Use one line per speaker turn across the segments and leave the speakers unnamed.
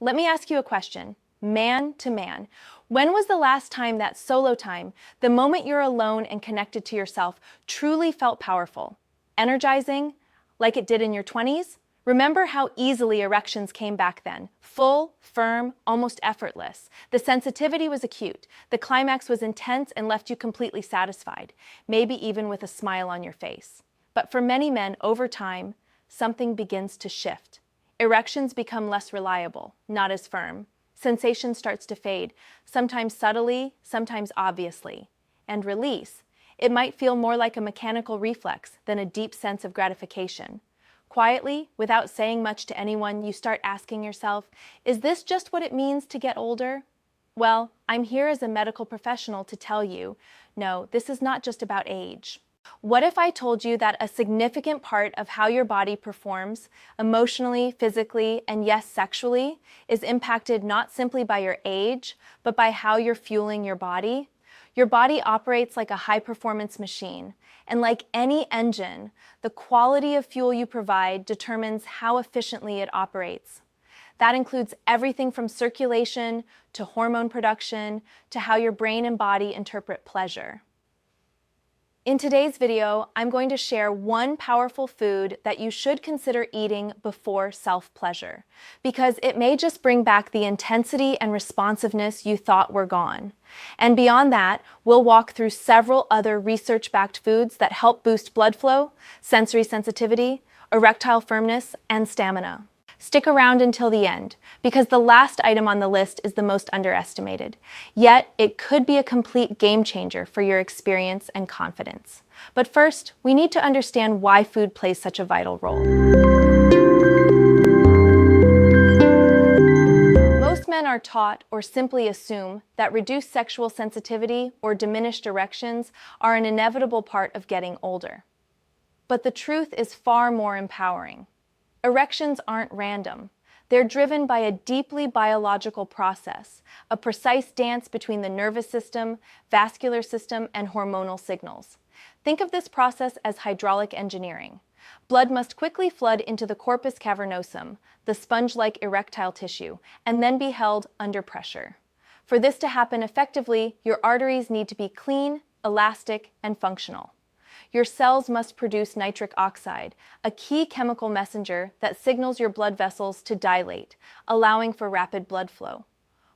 Let me ask you a question, man to man. When was the last time that solo time, the moment you're alone and connected to yourself, truly felt powerful? Energizing, like it did in your 20s? Remember how easily erections came back then. Full, firm, almost effortless. The sensitivity was acute. The climax was intense and left you completely satisfied, maybe even with a smile on your face. But for many men, over time, something begins to shift. Erections become less reliable, not as firm. Sensation starts to fade, sometimes subtly, sometimes obviously. And release. It might feel more like a mechanical reflex than a deep sense of gratification. Quietly, without saying much to anyone, you start asking yourself, is this just what it means to get older? Well, I'm here as a medical professional to tell you, no, this is not just about age. What if I told you that a significant part of how your body performs, emotionally, physically, and yes, sexually, is impacted not simply by your age, but by how you're fueling your body? Your body operates like a high-performance machine, and like any engine, the quality of fuel you provide determines how efficiently it operates. That includes everything from circulation to hormone production to how your brain and body interpret pleasure. In today's video, I'm going to share one powerful food that you should consider eating before self-pleasure, because it may just bring back the intensity and responsiveness you thought were gone. And beyond that, we'll walk through several other research-backed foods that help boost blood flow, sensory sensitivity, erectile firmness, and stamina. Stick around until the end, because the last item on the list is the most underestimated. Yet, it could be a complete game changer for your experience and confidence. But first, we need to understand why food plays such a vital role. Most men are taught or simply assume that reduced sexual sensitivity or diminished erections are an inevitable part of getting older. But the truth is far more empowering. Erections aren't random. They're driven by a deeply biological process, a precise dance between the nervous system, vascular system, and hormonal signals. Think of this process as hydraulic engineering. Blood must quickly flood into the corpus cavernosum, the sponge-like erectile tissue, and then be held under pressure. For this to happen effectively, your arteries need to be clean, elastic, and functional. Your cells must produce nitric oxide, a key chemical messenger that signals your blood vessels to dilate, allowing for rapid blood flow.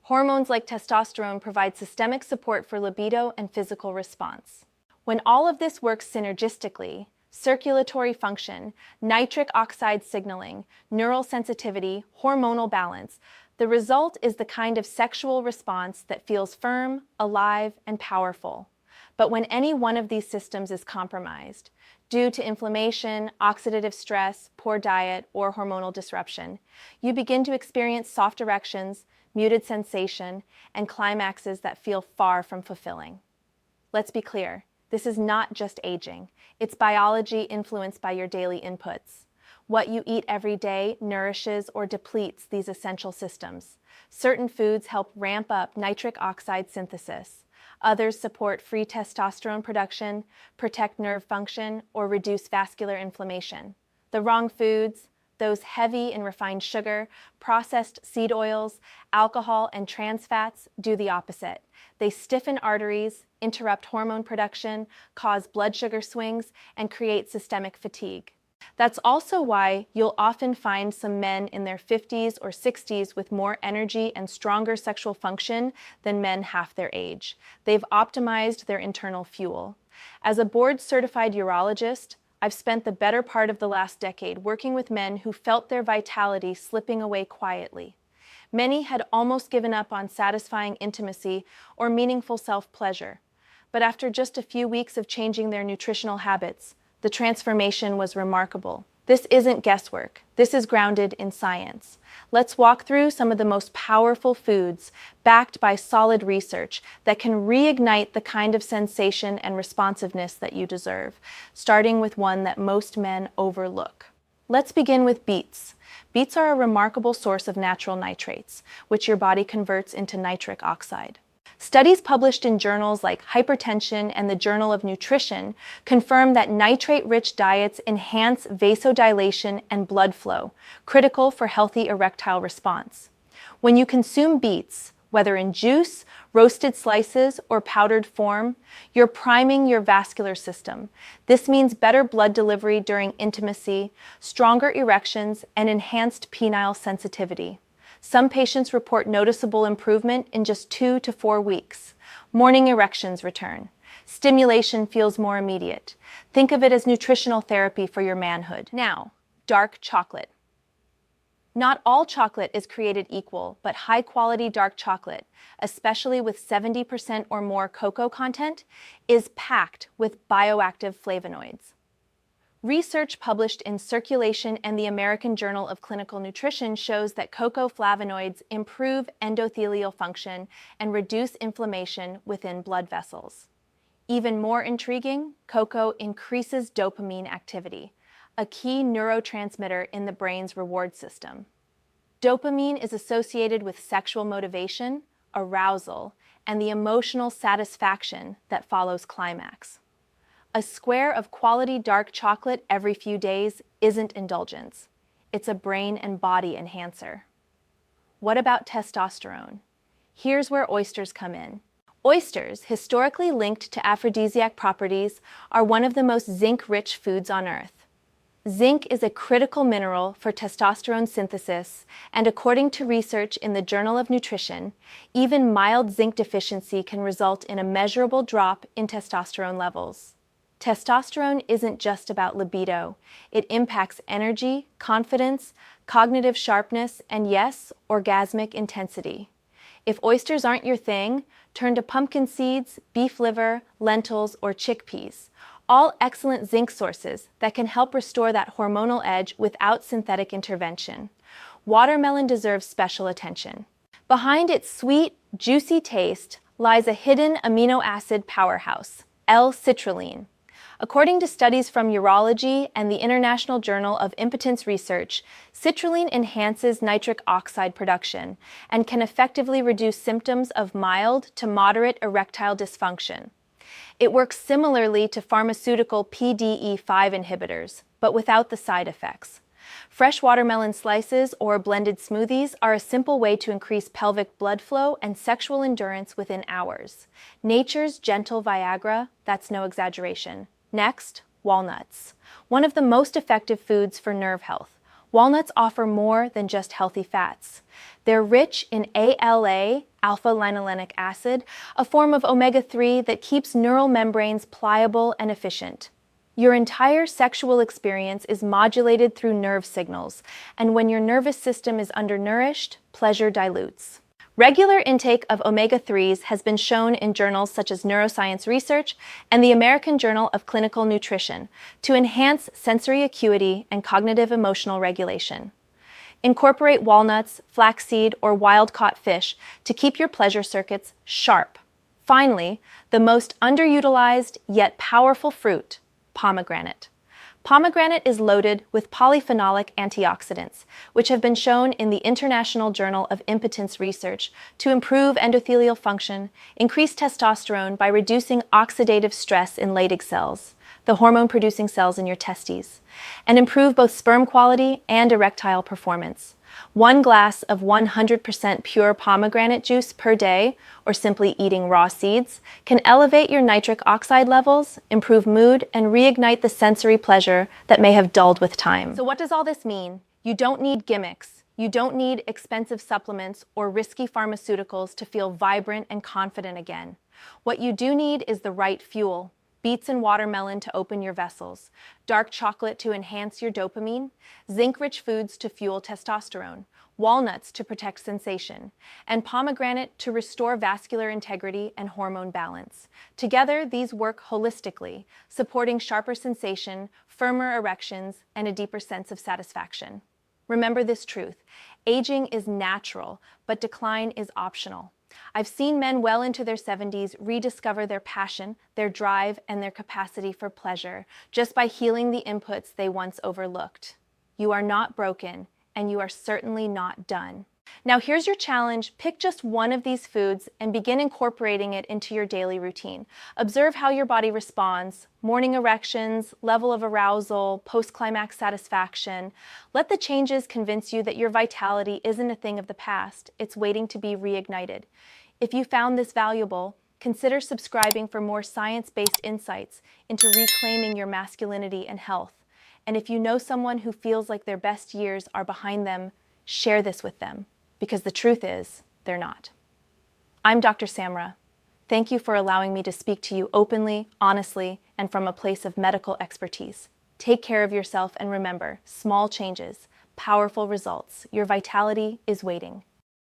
Hormones like testosterone provide systemic support for libido and physical response. When all of this works synergistically, circulatory function, nitric oxide signaling, neural sensitivity, hormonal balance, the result is the kind of sexual response that feels firm, alive, and powerful. But when any one of these systems is compromised, due to inflammation, oxidative stress, poor diet, or hormonal disruption, you begin to experience soft erections, muted sensation, and climaxes that feel far from fulfilling. Let's be clear, this is not just aging. It's biology influenced by your daily inputs. What you eat every day nourishes or depletes these essential systems. Certain foods help ramp up nitric oxide synthesis. Others support free testosterone production, protect nerve function, or reduce vascular inflammation. The wrong foods, those heavy in refined sugar, processed seed oils, alcohol, and trans fats, do the opposite. They stiffen arteries, interrupt hormone production, cause blood sugar swings, and create systemic fatigue. That's also why you'll often find some men in their 50s or 60s with more energy and stronger sexual function than men half their age. They've optimized their internal fuel. As a board-certified urologist, I've spent the better part of the last decade working with men who felt their vitality slipping away quietly. Many had almost given up on satisfying intimacy or meaningful self-pleasure. But after just a few weeks of changing their nutritional habits, the transformation was remarkable. This isn't guesswork. This is grounded in science. Let's walk through some of the most powerful foods, backed by solid research, that can reignite the kind of sensation and responsiveness that you deserve, starting with one that most men overlook. Let's begin with beets. Beets are a remarkable source of natural nitrates, which your body converts into nitric oxide. Studies published in journals like Hypertension and the Journal of Nutrition confirm that nitrate-rich diets enhance vasodilation and blood flow, critical for healthy erectile response. When you consume beets, whether in juice, roasted slices, or powdered form, you're priming your vascular system. This means better blood delivery during intimacy, stronger erections, and enhanced penile sensitivity. Some patients report noticeable improvement in just 2 to 4 weeks. Morning erections return. Stimulation feels more immediate. Think of it as nutritional therapy for your manhood. Now, dark chocolate. Not all chocolate is created equal, but high-quality dark chocolate, especially with 70% or more cocoa content, is packed with bioactive flavonoids. Research published in Circulation and the American Journal of Clinical Nutrition shows that cocoa flavonoids improve endothelial function and reduce inflammation within blood vessels. Even more intriguing, cocoa increases dopamine activity, a key neurotransmitter in the brain's reward system. Dopamine is associated with sexual motivation, arousal, and the emotional satisfaction that follows climax. A square of quality dark chocolate every few days isn't indulgence. It's a brain and body enhancer. What about testosterone? Here's where oysters come in. Oysters, historically linked to aphrodisiac properties, are one of the most zinc-rich foods on Earth. Zinc is a critical mineral for testosterone synthesis, and according to research in the Journal of Nutrition, even mild zinc deficiency can result in a measurable drop in testosterone levels. Testosterone isn't just about libido. It impacts energy, confidence, cognitive sharpness, and yes, orgasmic intensity. If oysters aren't your thing, turn to pumpkin seeds, beef liver, lentils, or chickpeas. All excellent zinc sources that can help restore that hormonal edge without synthetic intervention. Watermelon deserves special attention. Behind its sweet, juicy taste lies a hidden amino acid powerhouse, L-citrulline. According to studies from Urology and the International Journal of Impotence Research, citrulline enhances nitric oxide production and can effectively reduce symptoms of mild to moderate erectile dysfunction. It works similarly to pharmaceutical PDE5 inhibitors, but without the side effects. Fresh watermelon slices or blended smoothies are a simple way to increase pelvic blood flow and sexual endurance within hours. Nature's gentle Viagra, that's no exaggeration. Next, walnuts. One of the most effective foods for nerve health. Walnuts offer more than just healthy fats. They're rich in ALA, alpha-linolenic acid, a form of omega-3 that keeps neural membranes pliable and efficient. Your entire sexual experience is modulated through nerve signals, and when your nervous system is undernourished, pleasure dilutes. Regular intake of omega-3s has been shown in journals such as Neuroscience Research and the American Journal of Clinical Nutrition to enhance sensory acuity and cognitive emotional regulation. Incorporate walnuts, flaxseed, or wild-caught fish to keep your pleasure circuits sharp. Finally, the most underutilized yet powerful fruit, pomegranate. Pomegranate is loaded with polyphenolic antioxidants, which have been shown in the International Journal of Impotence Research to improve endothelial function, increase testosterone by reducing oxidative stress in Leydig cells, the hormone-producing cells in your testes, and improve both sperm quality and erectile performance. 1 glass of 100% pure pomegranate juice per day, or simply eating raw seeds, can elevate your nitric oxide levels, improve mood, and reignite the sensory pleasure that may have dulled with time. So what does all this mean? You don't need gimmicks. You don't need expensive supplements or risky pharmaceuticals to feel vibrant and confident again. What you do need is the right fuel. Beets and watermelon to open your vessels, dark chocolate to enhance your dopamine, zinc-rich foods to fuel testosterone, walnuts to protect sensation, and pomegranate to restore vascular integrity and hormone balance. Together, these work holistically, supporting sharper sensation, firmer erections, and a deeper sense of satisfaction. Remember this truth: aging is natural, but decline is optional. I've seen men well into their 70s rediscover their passion, their drive, and their capacity for pleasure just by healing the inputs they once overlooked. You are not broken, and you are certainly not done. Now here's your challenge. Pick just one of these foods and begin incorporating it into your daily routine. Observe how your body responds, morning erections, level of arousal, post-climax satisfaction. Let the changes convince you that your vitality isn't a thing of the past. It's waiting to be reignited. If you found this valuable, consider subscribing for more science-based insights into reclaiming your masculinity and health. And if you know someone who feels like their best years are behind them, share this with them, because the truth is, they're not. I'm Dr. Samra. Thank you for allowing me to speak to you openly, honestly, and from a place of medical expertise. Take care of yourself and remember, small changes, powerful results. Your vitality is waiting.